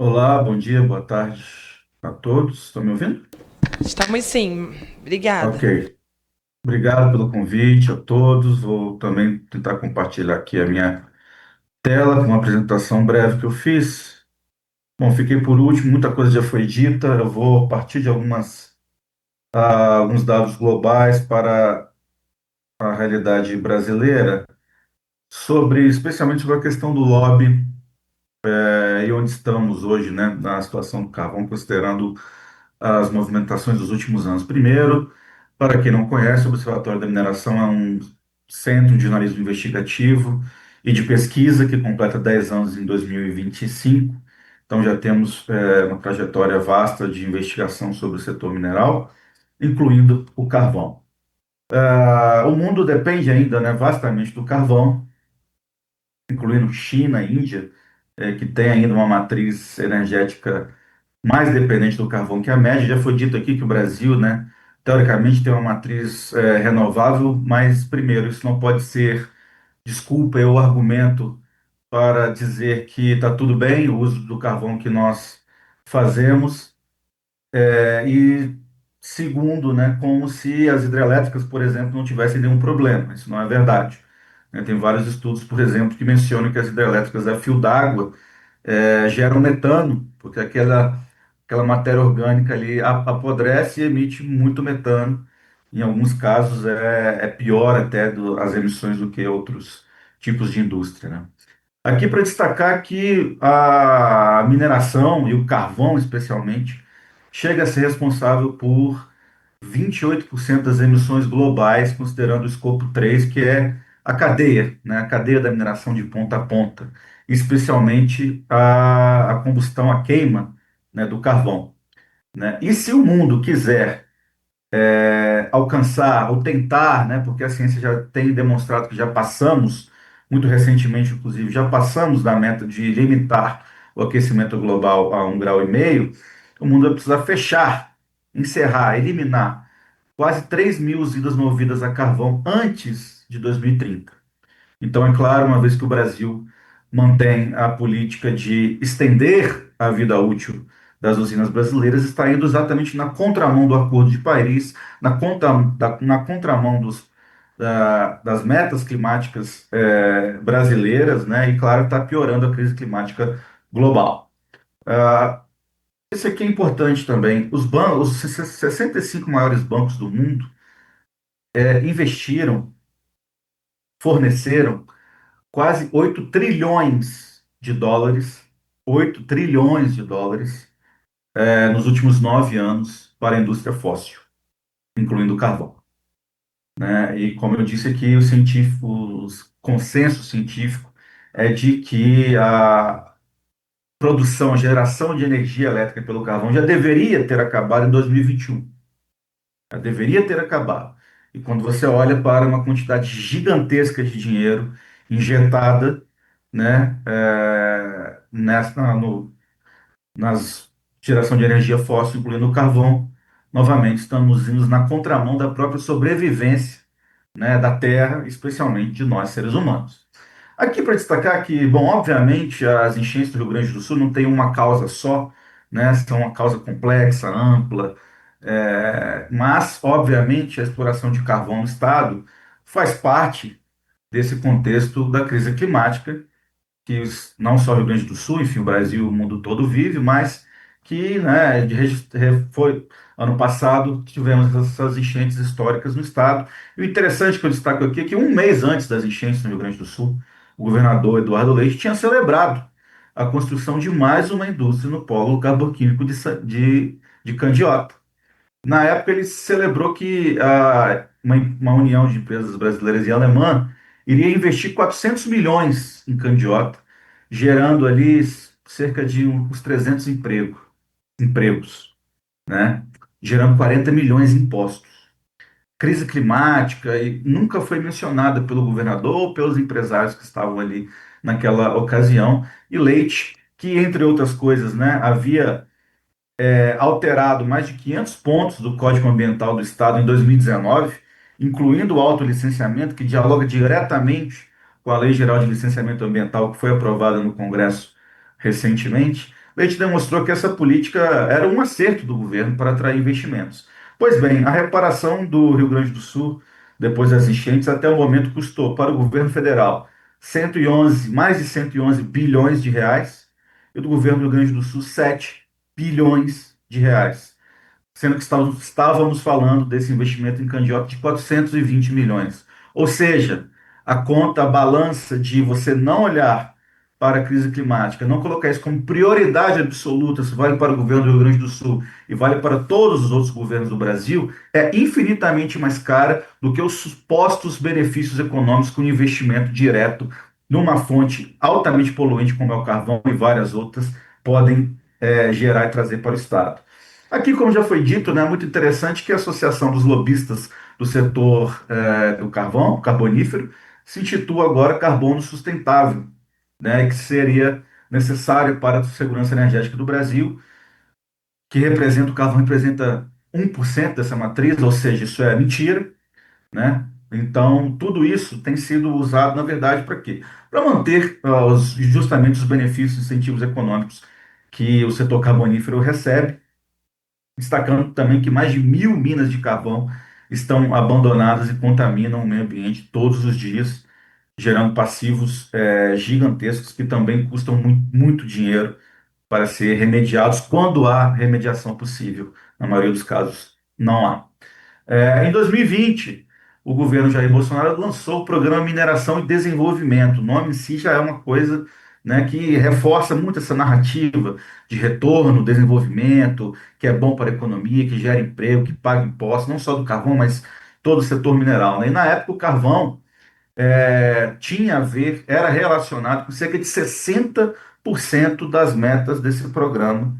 Olá, bom dia, boa tarde a todos. Estão me ouvindo? Estamos sim, obrigada. Ok. Obrigado pelo convite a todos. Vou também tentar compartilhar aqui a minha tela com uma apresentação breve que eu fiz. Bom, fiquei por último, muita coisa já foi dita. Eu vou partir de alguns dados globais para a realidade brasileira, especialmente sobre a questão do lobby, e onde estamos hoje, né, na situação do carvão, considerando as movimentações dos últimos anos. Primeiro, para quem não conhece, o Observatório da Mineração é um centro de jornalismo investigativo e de pesquisa que completa 10 anos em 2025. Então já temos uma trajetória vasta de investigação sobre o setor mineral, incluindo o carvão. O mundo depende ainda, né, vastamente do carvão, incluindo China, Índia, que tem ainda uma matriz energética mais dependente do carvão que a média. Já foi dito aqui que o Brasil, né, teoricamente tem uma matriz renovável, mas, primeiro, isso não pode ser desculpa ou argumento para dizer que está tudo bem o uso do carvão que nós fazemos. E, segundo, né, como se as hidrelétricas, por exemplo, não tivessem nenhum problema. Isso não é verdade. Tem vários estudos, por exemplo, que mencionam que as hidrelétricas a fio d'água geram metano, porque aquela matéria orgânica ali apodrece e emite muito metano. Em alguns casos é pior até as emissões do que outros tipos de indústria, né? Aqui para destacar que a mineração e o carvão, especialmente, chega a ser responsável por 28% das emissões globais, considerando o escopo 3, que é a cadeia, né? A cadeia da mineração de ponta a ponta, especialmente a combustão, a queima, né, do carvão, né? E se o mundo quiser alcançar ou tentar, né, porque a ciência já tem demonstrado que já passamos, muito recentemente, inclusive, já passamos da meta de limitar o aquecimento global a 1,5 graus, o mundo vai precisar fechar, encerrar, eliminar quase 3 mil usinas movidas a carvão antes de 2030. Então, é claro, uma vez que o Brasil mantém a política de estender a vida útil das usinas brasileiras, está indo exatamente na contramão do Acordo de Paris, na contramão das metas climáticas brasileiras, né? E, claro, está piorando a crise climática global. Ah, Isso aqui é importante também. Os 65 maiores bancos do mundo investiram, forneceram quase 8 trilhões de dólares, 8 trilhões de dólares, nos últimos 9 anos para a indústria fóssil, incluindo o carvão, né? E como eu disse aqui, o consenso científico é de que a produção, a geração de energia elétrica pelo carvão já deveria ter acabado em 2021. Já deveria ter acabado. E quando você olha para uma quantidade gigantesca de dinheiro injetada, né, nas geração de energia fóssil, incluindo o carvão, novamente estamos indo na contramão da própria sobrevivência, né, da Terra, especialmente de nós, seres humanos. Aqui para destacar que, bom, obviamente as enchentes do Rio Grande do Sul não têm uma causa só, né, são uma causa complexa, ampla, mas, obviamente, a exploração de carvão no estado faz parte desse contexto da crise climática não só o Rio Grande do Sul, enfim, o Brasil, o mundo todo vive, mas que, né, foi ano passado tivemos essas enchentes históricas no estado. E o interessante que eu destaco aqui é que um mês antes das enchentes no Rio Grande do Sul, o governador Eduardo Leite tinha celebrado a construção de mais uma indústria no polo carboquímico de Candiota. Na época, ele celebrou que uma união de empresas brasileiras e alemã iria investir 400 milhões em Candiota, gerando ali cerca de uns 300 empregos, né? Gerando 40 milhões em impostos. Crise climática e nunca foi mencionada pelo governador ou pelos empresários que estavam ali naquela ocasião. E Leite, que entre outras coisas, né, havia alterado mais de 500 pontos do Código Ambiental do Estado em 2019, incluindo o autolicenciamento, que dialoga diretamente com a Lei Geral de Licenciamento Ambiental, que foi aprovada no Congresso recentemente. a gente demonstrou que essa política era um acerto do governo para atrair investimentos. Pois bem, a reparação do Rio Grande do Sul, depois das enchentes, até o momento custou para o governo federal 111, mais de 111 bilhões de reais, e do governo do Rio Grande do Sul 7 bilhões de reais, sendo que estávamos falando desse investimento em candidato de 420 milhões. Ou seja, a conta, a balança de você não olhar para a crise climática, não colocar isso como prioridade absoluta, se vale para o governo do Rio Grande do Sul e vale para todos os outros governos do Brasil, é infinitamente mais cara do que os supostos benefícios econômicos com investimento direto numa fonte altamente poluente como é o carvão e várias outras podem gerar e trazer para o Estado. Aqui, como já foi dito, né, é muito interessante que a Associação dos Lobistas do Setor do Carvão, carbonífero, se intitula agora Carbono Sustentável, né, que seria necessário para a segurança energética do Brasil, que representa, o carvão representa 1% dessa matriz, ou seja, isso é mentira, né? Então, tudo isso tem sido usado, na verdade, para quê? Para manter justamente os benefícios e incentivos econômicos que o setor carbonífero recebe, destacando também que mais de 1.000 minas de carvão estão abandonadas e contaminam o meio ambiente todos os dias, gerando passivos gigantescos que também custam muito, muito dinheiro para ser remediados quando há remediação possível. Na maioria dos casos, não há. Em 2020, o governo Jair Bolsonaro lançou o programa Mineração e Desenvolvimento. O nome em si já é uma coisa, né, que reforça muito essa narrativa de retorno, desenvolvimento, que é bom para a economia, que gera emprego, que paga impostos, não só do carvão, mas todo o setor mineral, né? E na época o carvão tinha a ver, era relacionado com cerca de 60% das metas desse programa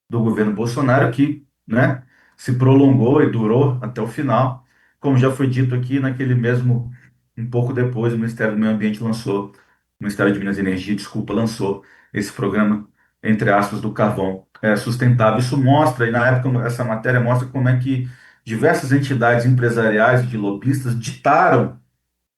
do governo Bolsonaro, que, né, se prolongou e durou até o final. Como já foi dito aqui, naquele mesmo, um pouco depois, o Ministério do Meio Ambiente lançou, o Ministério de Minas e Energia, desculpa, lançou esse programa, entre aspas, do carvão sustentável. Isso mostra, e na época essa matéria mostra como é que diversas entidades empresariais e de lobistas ditaram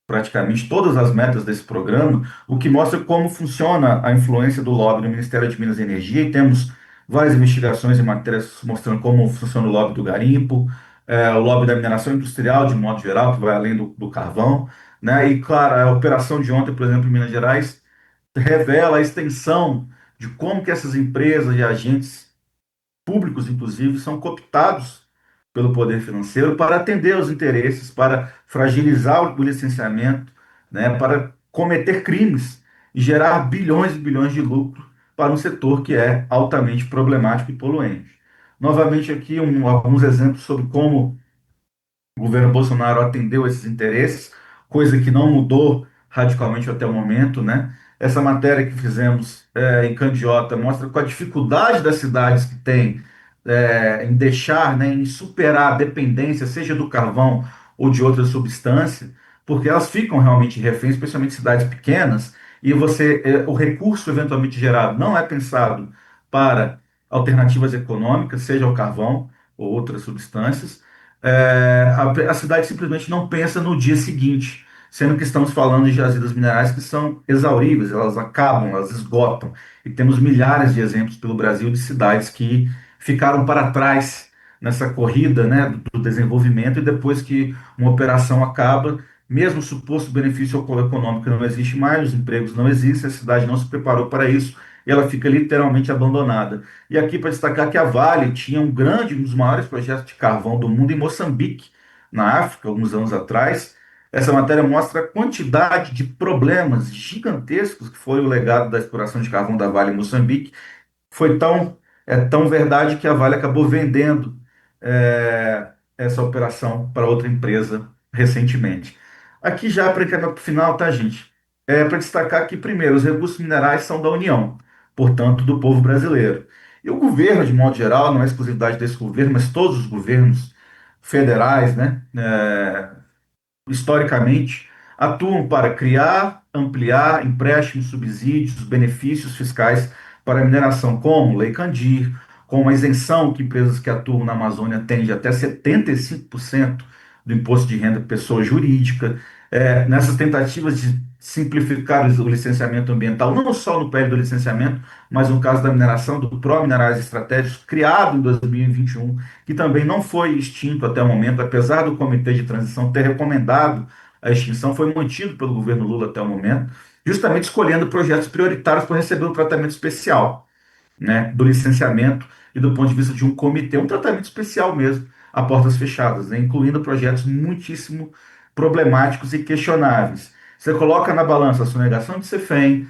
praticamente todas as metas desse programa, o que mostra como funciona a influência do lobby no Ministério de Minas e Energia, e temos várias investigações e matérias mostrando como funciona o lobby do garimpo, o lobby da mineração industrial, de modo geral, que vai além do carvão, né? E, claro, a operação de ontem, por exemplo, em Minas Gerais, revela a extensão de como que essas empresas e agentes públicos, inclusive, são cooptados pelo poder financeiro para atender aos interesses, para fragilizar o licenciamento, né, para cometer crimes e gerar bilhões e bilhões de lucro para um setor que é altamente problemático e poluente. Novamente aqui alguns exemplos sobre como o governo Bolsonaro atendeu esses interesses, coisa que não mudou radicalmente até o momento, né? Essa matéria que fizemos em Candiota mostra qual a dificuldade das cidades que têm em deixar, né, em superar a dependência, seja do carvão ou de outra substância, porque elas ficam realmente reféns, especialmente cidades pequenas, e o recurso eventualmente gerado não é pensado para alternativas econômicas, seja o carvão ou outras substâncias, a cidade simplesmente não pensa no dia seguinte, sendo que estamos falando de jazidas minerais que são exauríveis, elas acabam, elas esgotam. E temos milhares de exemplos pelo Brasil de cidades que ficaram para trás nessa corrida, né, do desenvolvimento, e depois que uma operação acaba, mesmo o suposto benefício econômico não existe mais, os empregos não existem, a cidade não se preparou para isso, e ela fica literalmente abandonada. E aqui para destacar que a Vale tinha um dos maiores projetos de carvão do mundo em Moçambique, na África, alguns anos atrás. Essa matéria mostra a quantidade de problemas gigantescos que foi o legado da exploração de carvão da Vale em Moçambique. Foi tão verdade que a Vale acabou vendendo essa operação para outra empresa recentemente. Aqui já para encaminhar para o final, tá, gente? Para destacar que, primeiro, os recursos minerais são da União, portanto, do povo brasileiro. E o governo, de modo geral, não é exclusividade desse governo, mas todos os governos federais, né, historicamente, atuam para criar, ampliar empréstimos, subsídios, benefícios fiscais para a mineração, como Lei Candir, com a isenção que empresas que atuam na Amazônia têm de até 75% do imposto de renda pessoa jurídica. Nessas tentativas de simplificar o licenciamento ambiental, não só no pé do licenciamento, mas no caso da mineração, do Pró-Minerais Estratégicos, criado em 2021, que também não foi extinto até o momento, apesar do Comitê de Transição ter recomendado a extinção, foi mantido pelo governo Lula até o momento, justamente escolhendo projetos prioritários para receber um tratamento especial, né, do licenciamento e do ponto de vista de um comitê, um tratamento especial mesmo, a portas fechadas, né, incluindo projetos muitíssimo problemáticos e questionáveis. Você coloca na balança a sonegação de CEFEM,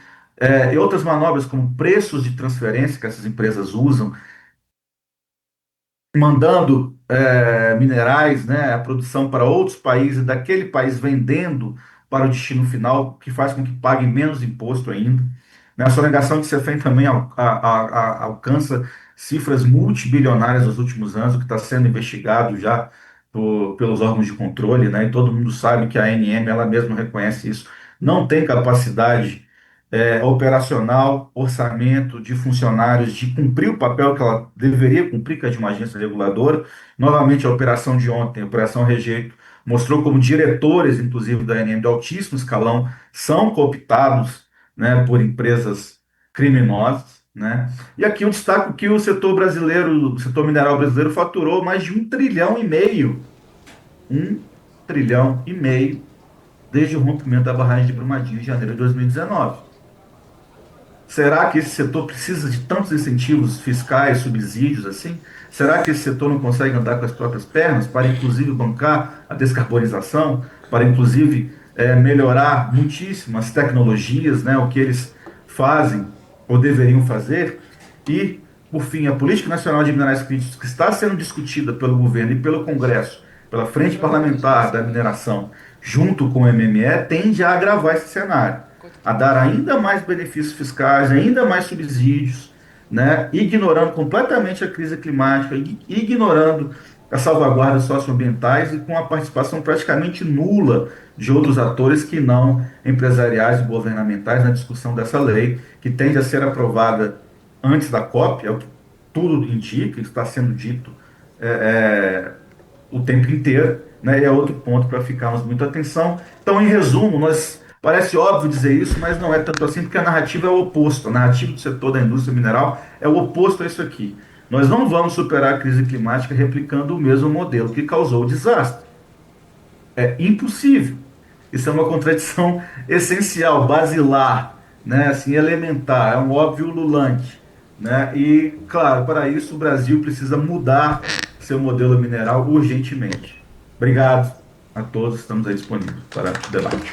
e outras manobras como preços de transferência que essas empresas usam, mandando minerais, né, a produção para outros países, daquele país vendendo para o destino final, que faz com que paguem menos imposto ainda. Né? A sonegação de CEFEM também alcança cifras multibilionárias nos últimos anos, o que está sendo investigado já pelos órgãos de controle, né? E todo mundo sabe que a ANM, ela mesma reconhece isso, não tem capacidade operacional, orçamento de funcionários, de cumprir o papel que ela deveria cumprir, que é de uma agência reguladora. Novamente, a operação de ontem, a Operação Rejeito, mostrou como diretores, inclusive da ANM, de altíssimo escalão, são cooptados, né, por empresas criminosas. Né? E aqui eu destaco que o setor brasileiro, o setor mineral brasileiro, faturou mais de 1,5 trilhão, 1,5 trilhão, desde o rompimento da barragem de Brumadinho em janeiro de 2019. Será que esse setor precisa de tantos incentivos fiscais, subsídios assim? Será que esse setor não consegue andar com as próprias pernas para, inclusive, bancar a descarbonização, para, inclusive, melhorar muitíssimo as tecnologias, né, o que eles fazem ou deveriam fazer? E, por fim, a Política Nacional de Minerais Críticos, que está sendo discutida pelo governo e pelo Congresso, pela Frente Parlamentar da Mineração, junto com o MME, tende a agravar esse cenário, a dar ainda mais benefícios fiscais, ainda mais subsídios, né, ignorando completamente a crise climática, ignorando as salvaguardas socioambientais e com a participação praticamente nula de outros atores que não empresariais e governamentais na discussão dessa lei, que tende a ser aprovada antes da COP, é o que tudo indica, está sendo dito o tempo inteiro, né? E é outro ponto para ficarmos muito atenção. Então, em resumo, parece óbvio dizer isso, mas não é tanto assim, porque a narrativa é o oposto. A narrativa do setor da indústria mineral é o oposto a isso aqui. Nós não vamos superar a crise climática replicando o mesmo modelo que causou o desastre. É impossível. Isso é uma contradição essencial, basilar, né? Assim, elementar, é um óbvio ululante, né? E, claro, para isso o Brasil precisa mudar seu modelo mineral urgentemente. Obrigado a todos, estamos aí disponíveis para o debate.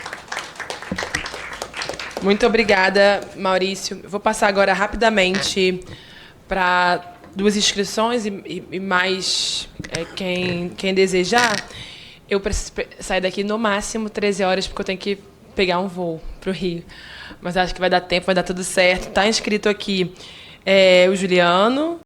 Muito obrigada, Maurício. Eu vou passar agora rapidamente para 2 inscrições e mais quem desejar. Eu preciso sair daqui no máximo 13 horas, porque eu tenho que pegar um voo para o Rio. Mas acho que vai dar tempo, vai dar tudo certo. Está inscrito aqui o Juliano.